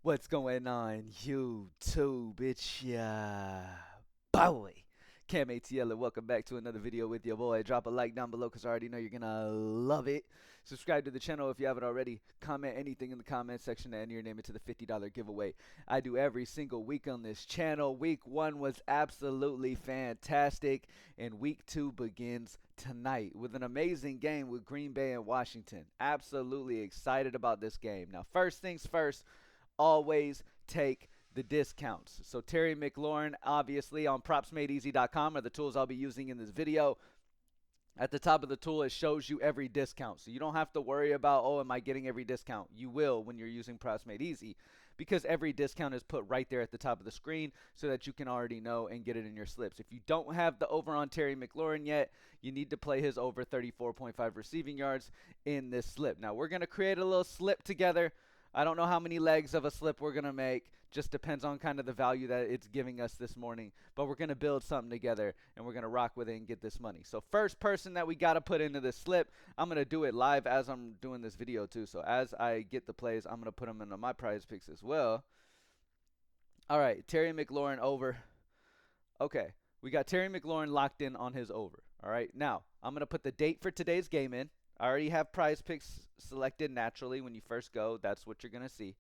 What's going on, YouTube? It's ya boy, Cam ATL, and welcome back to another video with your boy. Drop a like down below because I already know you're gonna love it. Subscribe to the channel if you haven't already. Comment anything in the comment section to enter your name into the $50 giveaway I do every single week on this channel. Week 1 was absolutely fantastic, and week 2 begins tonight with an amazing game with Green Bay and Washington. Absolutely excited about this game. Now, first things first, always take the discounts. So Terry McLaurin, obviously, on propsmadeeasy.com are the tools I'll be using in this video. At the top of the tool, it shows you every discount. So you don't have to worry about, oh, am I getting every discount? You will when you're using Props Made Easy, because every discount is put right there at the top of the screen so that you can already know and get it in your slips. If you don't have the over on Terry McLaurin yet, you need to play his over 34.5 receiving yards in this slip. Now, we're going to create a little slip together. I don't know how many legs of a slip we're going to make. Just depends on kind of the value that it's giving us this morning. But we're going to build something together, and we're going to rock with it and get this money. So first person that we got to put into this slip, I'm going to do it live as I'm doing this video too. So as I get the plays, I'm going to put them into my prize picks as well. All right, Terry McLaurin over. Okay, we got Terry McLaurin locked in on his over. All right, now I'm going to put the date for today's game in. I already have prize picks selected naturally. When you first go, that's what you're going to see.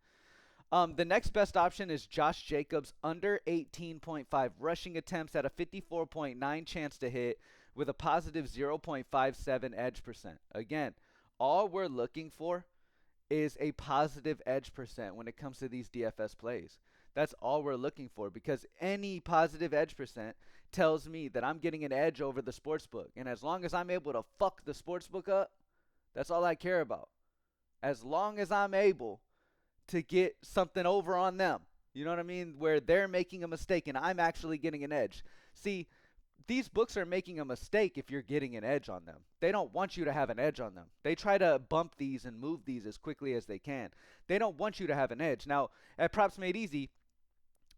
The next best option is Josh Jacobs under 18.5 rushing attempts at a 54.9 chance to hit with a positive 0.57 edge percent. Again, all we're looking for is a positive edge percent when it comes to these DFS plays. That's all we're looking for, because any positive edge percent tells me that I'm getting an edge over the sportsbook. And as long as I'm able to fuck the sportsbook up, that's all I care about. As long as I'm able to get something over on them, you know what I mean, where they're making a mistake and I'm actually getting an edge. See, these books are making a mistake if you're getting an edge on them. They don't want you to have an edge on them. They try to bump these and move these as quickly as they can. They don't want you to have an edge. Now, at Props Made Easy,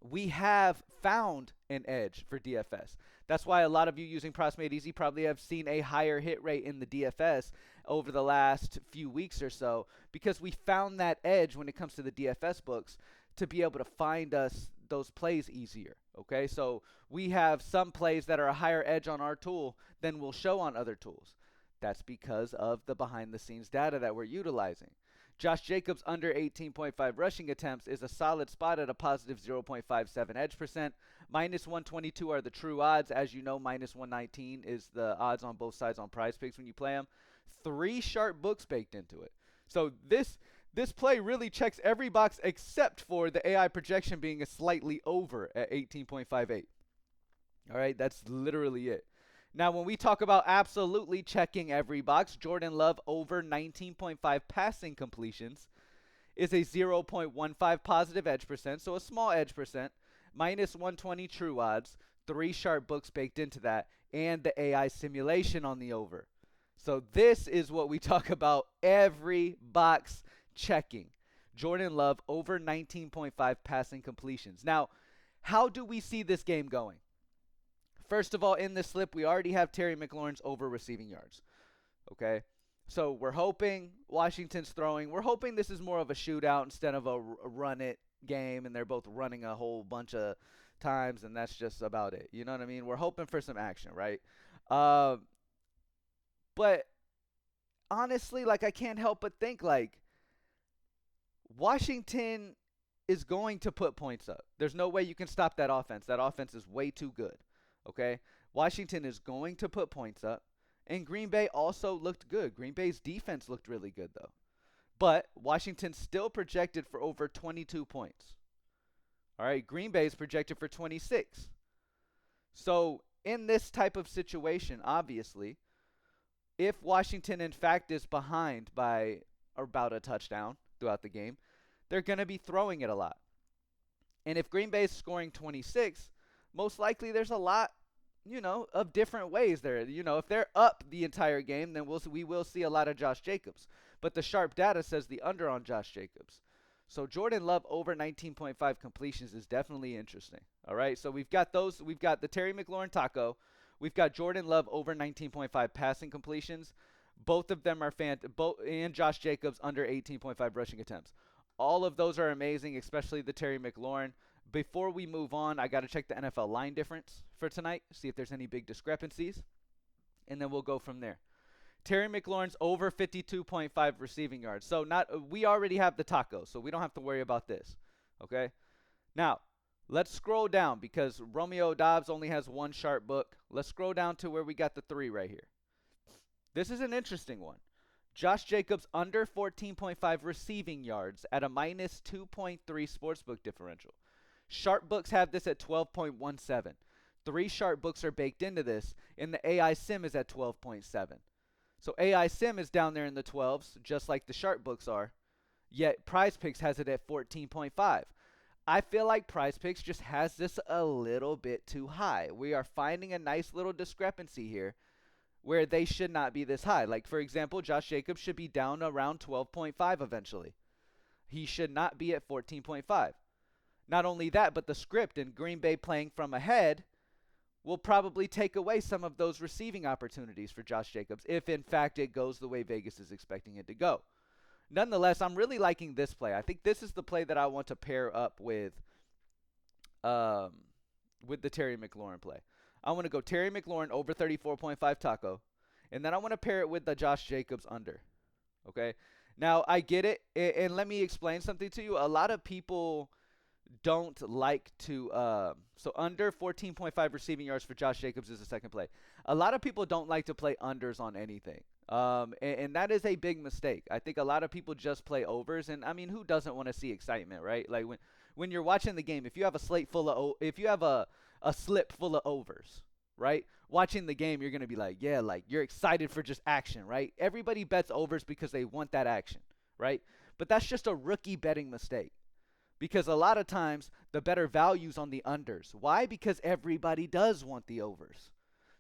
we have found an edge for DFS. That's why a lot of you using Props Made Easy probably have seen a higher hit rate in the DFS over the last few weeks or so, because we found that edge when it comes to the DFS books to be able to find us those plays easier. Okay, so we have some plays that are a higher edge on our tool than will show on other tools. That's because of the behind the scenes data that we're utilizing. Josh Jacobs under 18.5 rushing attempts is a solid spot at a positive 0.57 edge percent. Minus 122 are the true odds. As you know, minus 119 is the odds on both sides on prize picks when you play them. 3 sharp books baked into it. So this play really checks every box except for the AI projection being a slightly over at 18.58. All right, that's literally it. Now, when we talk about absolutely checking every box, Jordan Love over 19.5 passing completions is a 0.15 positive edge percent, so a small edge percent, minus 120 true odds, 3 sharp books baked into that, and the AI simulation on the over. So this is what we talk about every box checking. Jordan Love over 19.5 passing completions. Now, how do we see this game going? First of all, in this slip, we already have Terry McLaurin's over receiving yards. Okay? So we're hoping Washington's throwing. We're hoping this is more of a shootout instead of a run it game, and they're both running a whole bunch of times, and that's just about it. You know what I mean? We're hoping for some action, right? But honestly, like, I can't help but think, like, Washington is going to put points up. There's no way you can stop that offense. That offense is way too good. Okay? Washington is going to put points up. And Green Bay also looked good. Green Bay's defense looked really good, though. But Washington still projected for over 22 points. All right? Green Bay is projected for 26. So in this type of situation, obviously, if Washington, in fact, is behind by about a touchdown throughout the game, they're going to be throwing it a lot. And if Green Bay is scoring 26, most likely there's a lot, of different ways there. If they're up the entire game, then we will see a lot of Josh Jacobs. But the sharp data says the under on Josh Jacobs. So Jordan Love over 19.5 completions is definitely interesting. All right, so we've got those. We've got the Terry McLaurin taco. We've got Jordan Love over 19.5 passing completions. Both of them are and Josh Jacobs under 18.5 rushing attempts. All of those are amazing, especially the Terry McLaurin. Before we move on, I got to check the NFL line difference for tonight, see if there's any big discrepancies, and then we'll go from there. Terry McLaurin's over 52.5 receiving yards. So we already have the taco, so we don't have to worry about this. Okay? Now, let's scroll down because Romeo Dobbs only has one sharp book. Let's scroll down to where we got the 3 right here. This is an interesting one. Josh Jacobs under 14.5 receiving yards at a minus 2.3 sportsbook differential. Sharp books have this at 12.17. 3 sharp books are baked into this, and the AI sim is at 12.7. So AI sim is down there in the 12s, just like the sharp books are, yet PrizePicks has it at 14.5. I feel like PrizePicks just has this a little bit too high. We are finding a nice little discrepancy here where they should not be this high. Like, for example, Josh Jacobs should be down around 12.5 eventually. He should not be at 14.5. Not only that, but the script in Green Bay playing from ahead will probably take away some of those receiving opportunities for Josh Jacobs if, in fact, it goes the way Vegas is expecting it to go. Nonetheless, I'm really liking this play. I think this is the play that I want to pair up with the Terry McLaurin play. I want to go Terry McLaurin over 34.5 taco, and then I want to pair it with the Josh Jacobs under. Okay? Now, I get it, and let me explain something to you. A lot of people don't like to so under 14.5 receiving yards for Josh Jacobs is the second play. A lot of people don't like to play unders on anything. And that is a big mistake. I think a lot of people just play overs, and I mean, who doesn't want to see excitement, right? Like when you're watching the game, if you have a slip full of overs, right? Watching the game, you're going to be like, yeah, like you're excited for just action, right? Everybody bets overs because they want that action, right? But that's just a rookie betting mistake. Because a lot of times the better value's on the unders. Why? Because everybody does want the overs.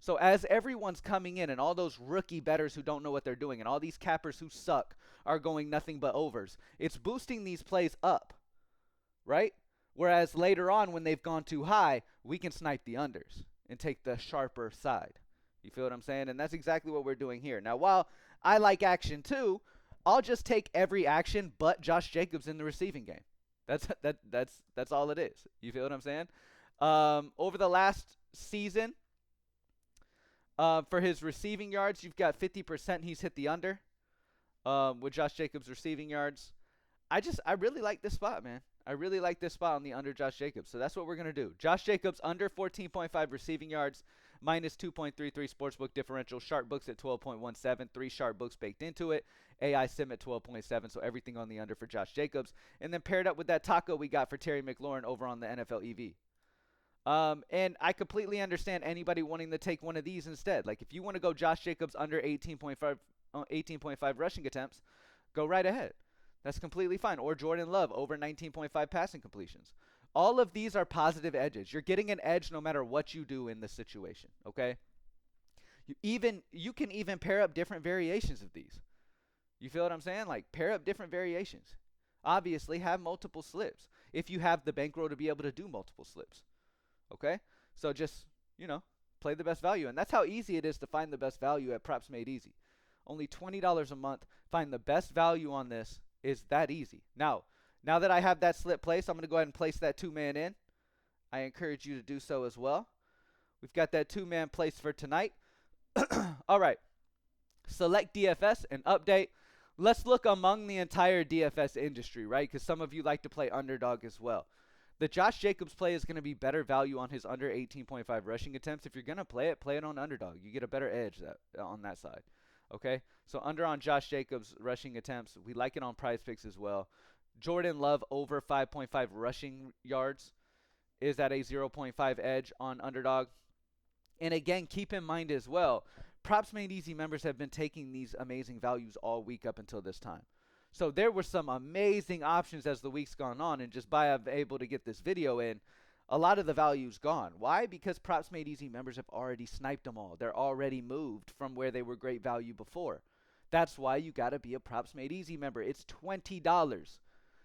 So as everyone's coming in and all those rookie bettors who don't know what they're doing and all these cappers who suck are going nothing but overs, it's boosting these plays up, right? Whereas later on when they've gone too high, we can snipe the unders and take the sharper side. You feel what I'm saying? And that's exactly what we're doing here. Now, while I like action too, I'll just take every action but Josh Jacobs in the receiving game. That's all it is. You feel what I'm saying? Over the last season, for his receiving yards, you've got 50% he's hit the under with Josh Jacobs receiving yards. I really like this spot, man. I really like this spot on the under Josh Jacobs. So that's what we're going to do. Josh Jacobs under 14.5 receiving yards, minus 2.33 sportsbook differential. Sharp books at 12.17. 3 sharp books baked into it. AI sim at 12.7. So everything on the under for Josh Jacobs. And then paired up with that taco we got for Terry McLaurin over on the NFL EV. And I completely understand anybody wanting to take one of these instead. Like if you want to go Josh Jacobs under 18.5 rushing attempts, go right ahead. That's completely fine. Or Jordan Love over 19.5 passing completions. All of these are positive edges. You're getting an edge no matter what you do in this situation, okay? You can even pair up different variations of these. You feel what I'm saying? Like pair up different variations. Obviously have multiple slips if you have the bankroll to be able to do multiple slips. Okay? So just, play the best value. And that's how easy it is to find the best value at Props Made Easy. Only $20 a month. Find the best value on this is that easy. Now that I have that slip placed, I'm going to go ahead and place that 2-man in. I encourage you to do so as well. We've got that 2-man placed for tonight. All right. Select DFS and update. Let's look among the entire DFS industry, right? Because some of you like to play underdog as well. The Josh Jacobs play is going to be better value on his under 18.5 rushing attempts. If you're going to play it on underdog. You get a better edge on that side. Okay, so under on Josh Jacobs rushing attempts. We like it on PrizePicks as well. Jordan Love over 5.5 rushing yards is at a 0.5 edge on underdog. And again, keep in mind as well, Props Made Easy members have been taking these amazing values all week up until this time. So there were some amazing options as the week's gone on, and just by able to get this video in, a lot of the value's gone. Why? Because Props Made Easy members have already sniped them all. They're already moved from where they were great value before. That's why you got to be a Props Made Easy member. It's $20.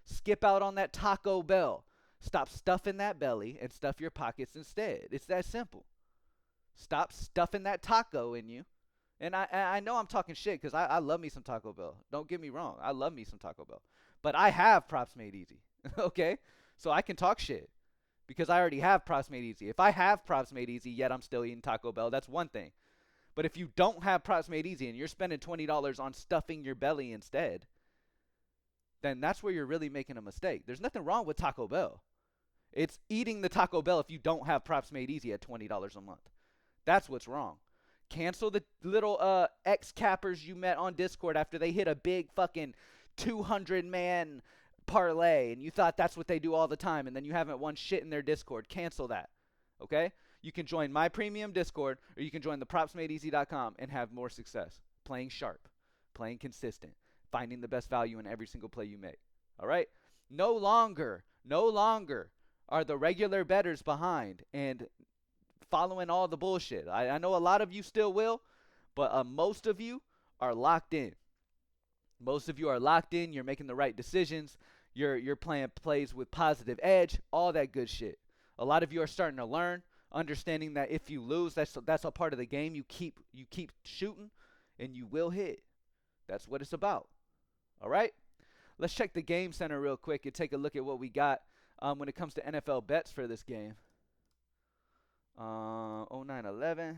Skip out on that Taco Bell. Stop stuffing that belly and stuff your pockets instead. It's that simple. Stop stuffing that taco in you. And I know I'm talking shit because I love me some Taco Bell. Don't get me wrong. I love me some Taco Bell. But I have props made easy. Okay? So I can talk shit because I already have props made easy. If I have props made easy yet I'm still eating Taco Bell, that's one thing. But if you don't have props made easy and you're spending $20 on stuffing your belly instead, then that's where you're really making a mistake. There's nothing wrong with Taco Bell. It's eating the Taco Bell if you don't have props made easy at $20 a month. That's what's wrong. Cancel the little ex-cappers you met on Discord after they hit a big fucking 200-man parlay and you thought that's what they do all the time and then you haven't won shit in their Discord. Cancel that. Okay? You can join my premium Discord or you can join the propsmadeeasy.com and have more success. Playing sharp, playing consistent, finding the best value in every single play you make. All right? No longer are the regular bettors behind and following all the bullshit. I know a lot of you still will, but most of you are locked in. Most of you are locked in. You're making the right decisions. You're playing plays with positive edge, all that good shit. A lot of you are starting to learn, understanding that if you lose, that's a part of the game. You keep shooting, and you will hit. That's what it's about. All right? Let's check the game center real quick and take a look at what we got when it comes to NFL bets for this game. 09-11.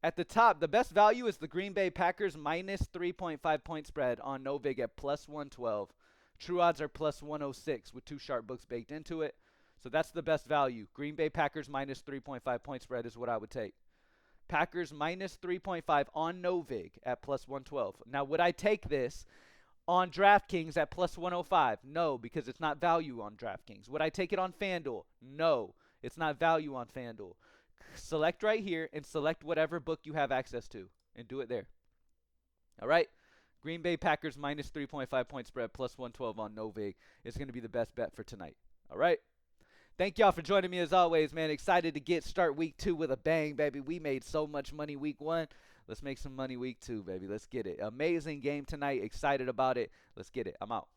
At the top, the best value is the Green Bay Packers minus 3.5 point spread on Novig at plus 112. True odds are plus 106 with two sharp books baked into it. So that's the best value. Green Bay Packers minus 3.5 point spread is what I would take. Packers minus 3.5 on Novig at plus 112. Now, would I take this on DraftKings at plus 105? No, because it's not value on DraftKings. Would I take it on FanDuel? No, it's not value on FanDuel. Select right here and select whatever book you have access to and do it there. All right? Green Bay Packers minus 3.5 point spread plus 112 on Novig is going to be the best bet for tonight. All right? Thank y'all for joining me as always, man. Excited to start week 2 with a bang, baby. We made so much money week 1. Let's make some money week 2, baby. Let's get it. Amazing game tonight. Excited about it. Let's get it. I'm out.